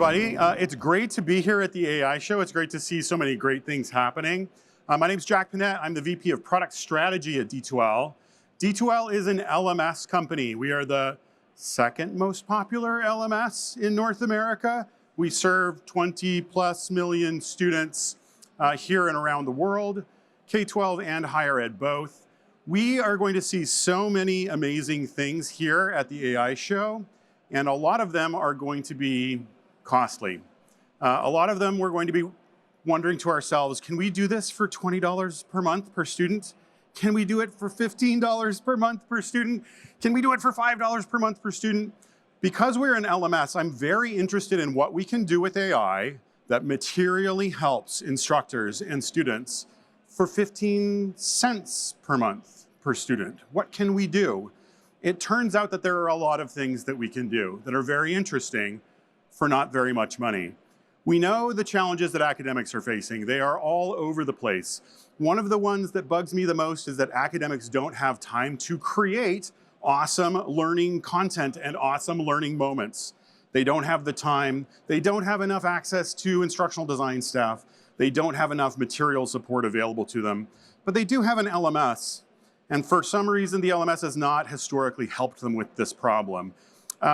everybody. It's great to be here at the AI show. It's great to see so many great things happening. My name is Jack Pinette. I'm the VP of Product Strategy at D2L. D2L is an LMS company. We are the second most popular LMS in North America. We serve 20+ million students here and around the world, K-12 and higher ed both. We are going to see so many amazing things here at the AI show, and a lot of them are going to be costly. A lot of them we're going to be wondering to ourselves, can we do this for $20 per month per student? Can we do it for $15 per month per student? Can we do it for $5 per month per student? Because we're an LMS, I'm very interested in what we can do with AI that materially helps instructors and students for 15 cents per month per student. What can we do? It turns out that there are a lot of things that we can do that are very interesting for not very much money. We know the challenges that academics are facing. They are all over the place. One of the ones that bugs me the most is that academics don't have time to create awesome learning content and awesome learning moments. They don't have the time. They don't have enough access to instructional design staff. They don't have enough material support available to them. But they do have an LMS. And for some reason, the LMS has not historically helped them with this problem.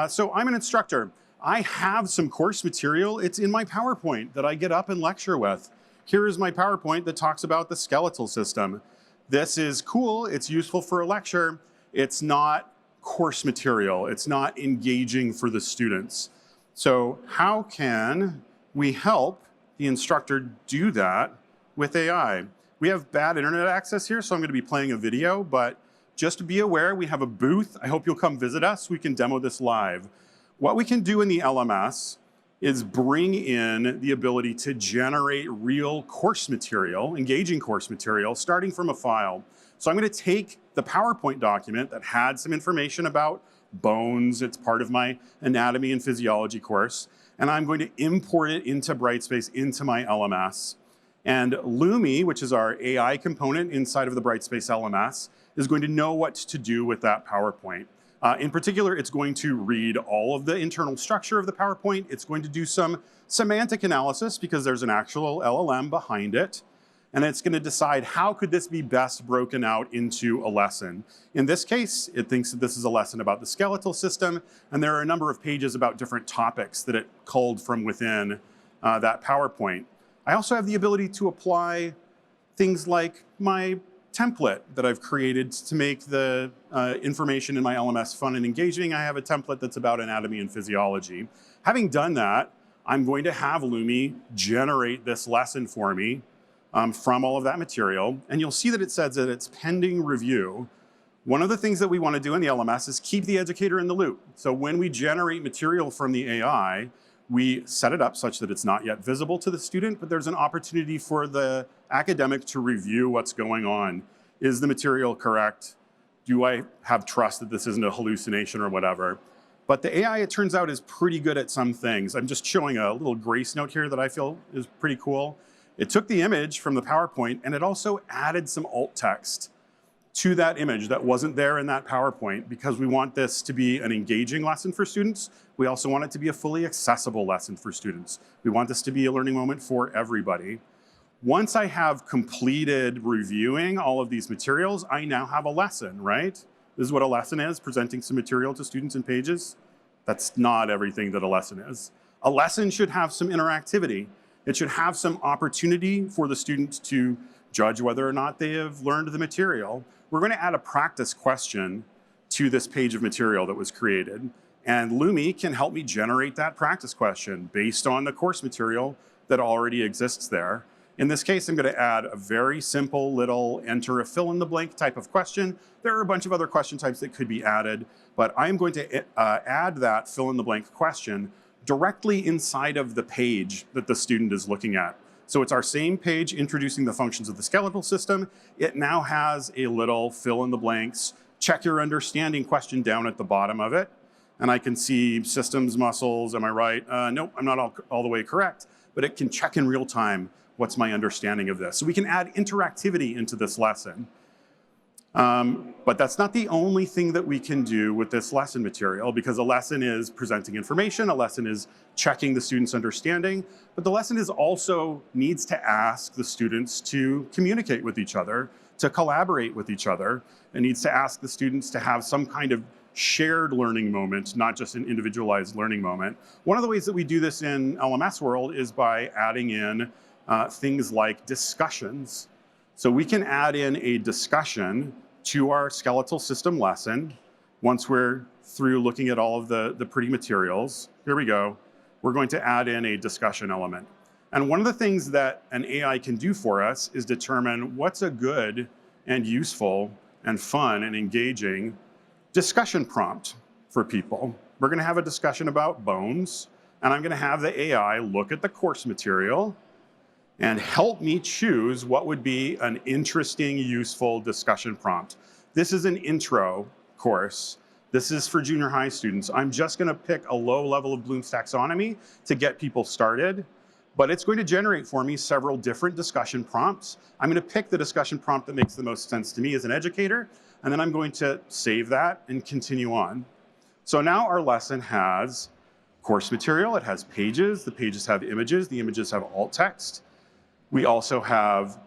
So I'm an instructor. I have some course material. It's in my PowerPoint that I get up and lecture with. Here is my PowerPoint that talks about the skeletal system. This is cool. It's useful for a lecture. It's not course material. It's not engaging for the students. So how can we help the instructor do that with AI? We have bad internet access here, so I'm going to be playing a video, but just to be aware, we have a booth. I hope you'll come visit us. We can demo this live. What we can do in the LMS is bring in the ability to generate real course material, engaging course material, starting from a file. So I'm going to take the PowerPoint document that had some information about bones. It's part of my anatomy and physiology course. And I'm going to import it into Brightspace, into my LMS. And Lumi, which is our AI component inside of the Brightspace LMS, is going to know what to do with that PowerPoint. In particular, it's going to read all of the internal structure of the PowerPoint. It's going to do some semantic analysis because there's an actual LLM behind it. And it's going to decide how could this be best broken out into a lesson. In this case, it thinks that this is a lesson about the skeletal system. And there are a number of pages about different topics that it culled from within that PowerPoint. I also have the ability to apply things like my template that I've created to make the information in my LMS fun and engaging. I have a template that's about anatomy and physiology. Having done that, I'm going to have Lumi generate this lesson for me from all of that material. And you'll see that it says that it's pending review. One of the things that we want to do in the LMS is keep the educator in the loop. So when we generate material from the AI, we set it up such that it's not yet visible to the student, but there's an opportunity for the academic to review what's going on. Is the material correct? Do I have trust that this isn't a hallucination or whatever? But the AI, it turns out, is pretty good at some things. I'm just showing a little grace note here that I feel is pretty cool. It took the image from the PowerPoint and it also added some alt text to that image that wasn't there in that PowerPoint because we want this to be an engaging lesson for students. We also want it to be a fully accessible lesson for students. We want this to be a learning moment for everybody. Once I have completed reviewing all of these materials, I now have a lesson, right? This is what a lesson is, presenting some material to students in pages. That's not everything that a lesson is. A lesson should have some interactivity. It should have some opportunity for the student to judge whether or not they have learned the material. We're going to add a practice question to this page of material that was created. And Lumi can help me generate that practice question based on the course material that already exists there. In this case, I'm going to add a very simple little enter a fill-in-the-blank type of question. There are a bunch of other question types that could be added, but I'm going to add that fill-in-the-blank question directly inside of the page that the student is looking at. So it's our same page introducing the functions of the skeletal system. It now has a little fill in the blanks, check your understanding question down at the bottom of it. And I can see systems, muscles, am I right? Nope, I'm not all the way correct, but it can check in real time what's my understanding of this. So we can add interactivity into this lesson. But that's not the only thing that we can do with this lesson material, because a lesson is presenting information, a lesson is checking the student's understanding, but the lesson is also needs to ask the students to communicate with each other, to collaborate with each other. It needs to ask the students to have some kind of shared learning moment, not just an individualized learning moment. One of the ways that we do this in LMS world is by adding in things like discussions. So we can add in a discussion to our skeletal system lesson. Once we're through looking at all of the pretty materials, here we go. We're going to add in a discussion element. And one of the things that an AI can do for us is determine what's a good and useful and fun and engaging discussion prompt for people. We're gonna have a discussion about bones, and I'm gonna have the AI look at the course material and help me choose what would be an interesting, useful discussion prompt. This is an intro course. This is for junior high students. I'm just gonna pick a low level of Bloom's taxonomy to get people started, but it's going to generate for me several different discussion prompts. I'm gonna pick the discussion prompt that makes the most sense to me as an educator, and then I'm going to save that and continue on. So now our lesson has course material, it has pages, the pages have images, the images have alt text. We also have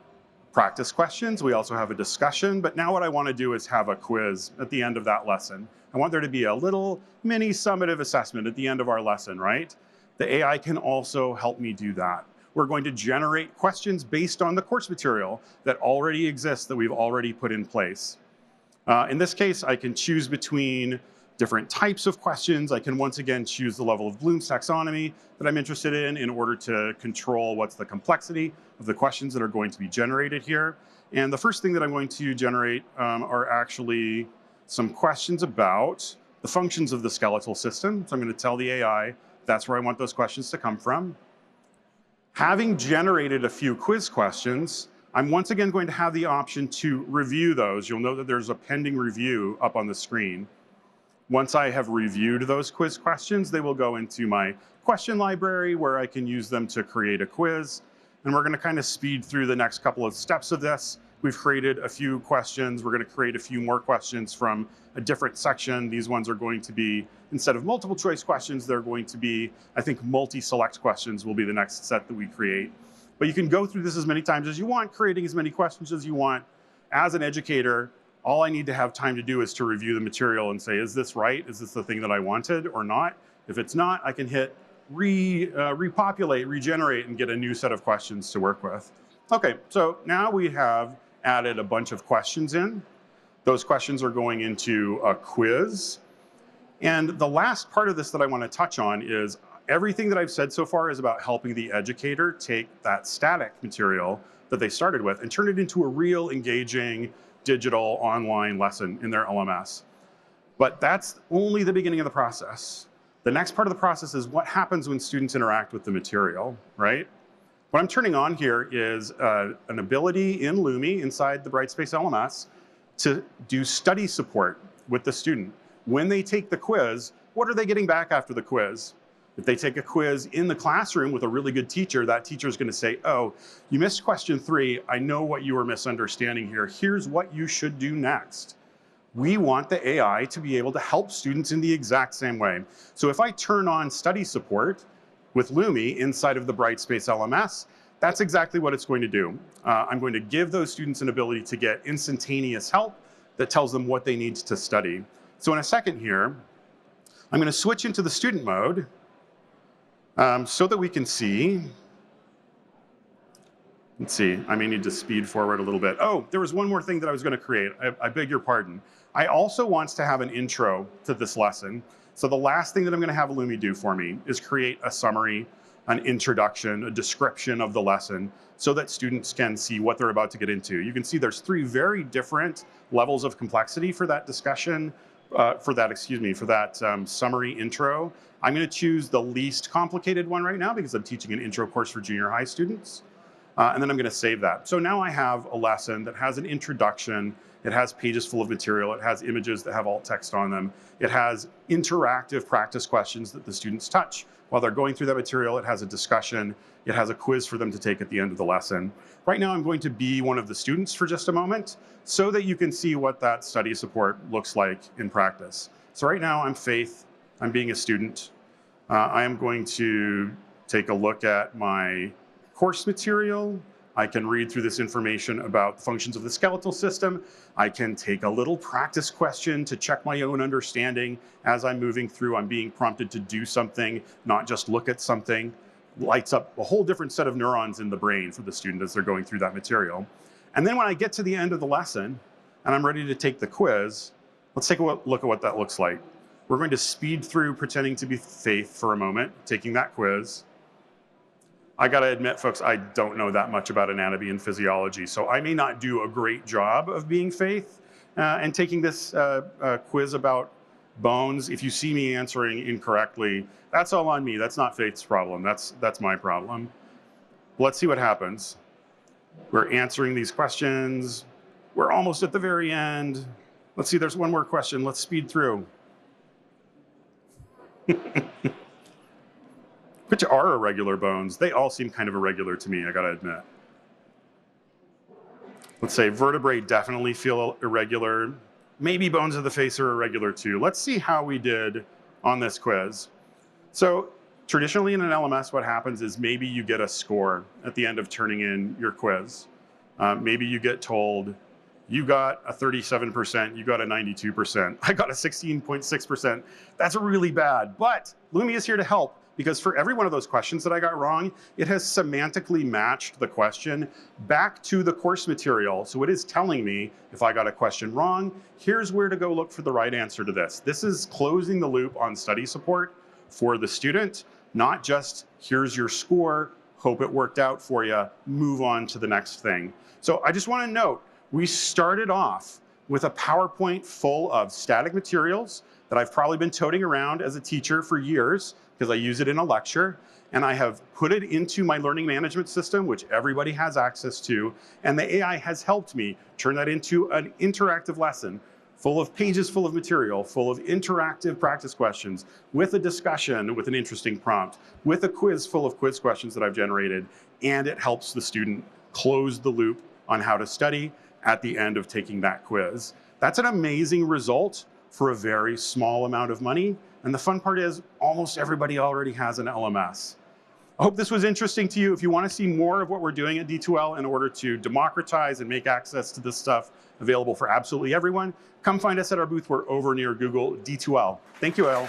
practice questions, we also have a discussion, but now what I want to do is have a quiz at the end of that lesson. I want there to be a little mini summative assessment at the end of our lesson, right? The AI can also help me do that. We're going to generate questions based on the course material that already exists, that we've already put in place. In this case, I can choose between different types of questions. I can once again choose the level of Bloom's taxonomy that I'm interested in order to control what's the complexity of the questions that are going to be generated here. And the first thing that I'm going to generate are actually some questions about the functions of the skeletal system. So I'm going to tell the AI that's where I want those questions to come from. Having generated a few quiz questions, I'm once again going to have the option to review those. You'll note that there's a pending review up on the screen. Once I have reviewed those quiz questions, they will go into my question library where I can use them to create a quiz. And we're gonna kind of speed through the next couple of steps of this. We've created a few questions. We're gonna create a few more questions from a different section. These ones are going to be, instead of multiple choice questions, they're going to be, I think, multi-select questions will be the next set that we create. But you can go through this as many times as you want, creating as many questions as you want. As an educator, all I need to have time to do is to review the material and say, is this right? Is this the thing that I wanted or not? If it's not, I can hit repopulate, regenerate, and get a new set of questions to work with. Okay, so now we have added a bunch of questions in. Those questions are going into a quiz. And the last part of this that I want to touch on is everything that I've said so far is about helping the educator take that static material that they started with and turn it into a real engaging digital online lesson in their LMS. But that's only the beginning of the process. The next part of the process is what happens when students interact with the material, right? What I'm turning on here is an ability in Lumi inside the Brightspace LMS to do study support with the student. When they take the quiz, what are they getting back after the quiz? If they take a quiz in the classroom with a really good teacher, that teacher is going to say, oh, you missed question 3. I know what you were misunderstanding here. Here's what you should do next. We want the AI to be able to help students in the exact same way. So if I turn on study support with Lumi inside of the Brightspace LMS, that's exactly what it's going to do. I'm going to give those students an ability to get instantaneous help that tells them what they need to study. So in a second here, I'm going to switch into the student mode so that we can see. Let's see, I may need to speed forward a little bit. Oh, there was one more thing that I was going to create. I beg your pardon. I also want to have an intro to this lesson. So the last thing that I'm going to have Lumi do for me is create a summary, an introduction, a description of the lesson so that students can see what they're about to get into. You can see there's 3 very different levels of complexity for that discussion, for that summary intro. I'm going to choose the least complicated one right now because I'm teaching an intro course for junior high students. And then I'm going to save that. So now I have a lesson that has an introduction. It has pages full of material. It has images that have alt text on them. It has interactive practice questions that the students touch While they're going through that material, it has a discussion. It has a quiz for them to take at the end of the lesson. Right now, I'm going to be one of the students for just a moment so that you can see what that study support looks like in practice. So right now, I'm Faith. I'm being a student. I am going to take a look at my course material. I can read through this information about the functions of the skeletal system. I can take a little practice question to check my own understanding as I'm moving through. I'm being prompted to do something, not just look at something. Lights up a whole different set of neurons in the brain for the student as they're going through that material. And then when I get to the end of the lesson and I'm ready to take the quiz, let's take a look at what that looks like. We're going to speed through pretending to be Faith for a moment, taking that quiz. I gotta admit, folks, I don't know that much about anatomy and physiology, so I may not do a great job of being Faith and taking this quiz about bones. If you see me answering incorrectly, that's all on me. That's not Faith's problem. That's my problem. Let's see what happens. We're answering these questions. We're almost at the very end. Let's see, there's one more question. Let's speed through. Which are irregular bones? They all seem kind of irregular to me, I gotta admit. Let's say vertebrae definitely feel irregular. Maybe bones of the face are irregular too. Let's see how we did on this quiz. So traditionally in an LMS, what happens is maybe you get a score at the end of turning in your quiz. Maybe you get told, you got a 37%, you got a 92%. I got a 16.6%. That's really bad, but Lumi is here to help, because for every one of those questions that I got wrong, it has semantically matched the question back to the course material. So it is telling me if I got a question wrong, here's where to go look for the right answer to this. This is closing the loop on study support for the student, not just here's your score, hope it worked out for you, move on to the next thing. So I just want to note, we started off with a PowerPoint full of static materials that I've probably been toting around as a teacher for years because I use it in a lecture, and I have put it into my learning management system, which everybody has access to, and the AI has helped me turn that into an interactive lesson full of pages, full of material, full of interactive practice questions, with a discussion, with an interesting prompt, with a quiz full of quiz questions that I've generated, and it helps the student close the loop on how to study at the end of taking that quiz. That's an amazing result for a very small amount of money. And the fun part is almost everybody already has an LMS. I hope this was interesting to you. If you want to see more of what we're doing at D2L in order to democratize and make access to this stuff available for absolutely everyone, come find us at our booth. We're over near Google D2L. Thank you, all.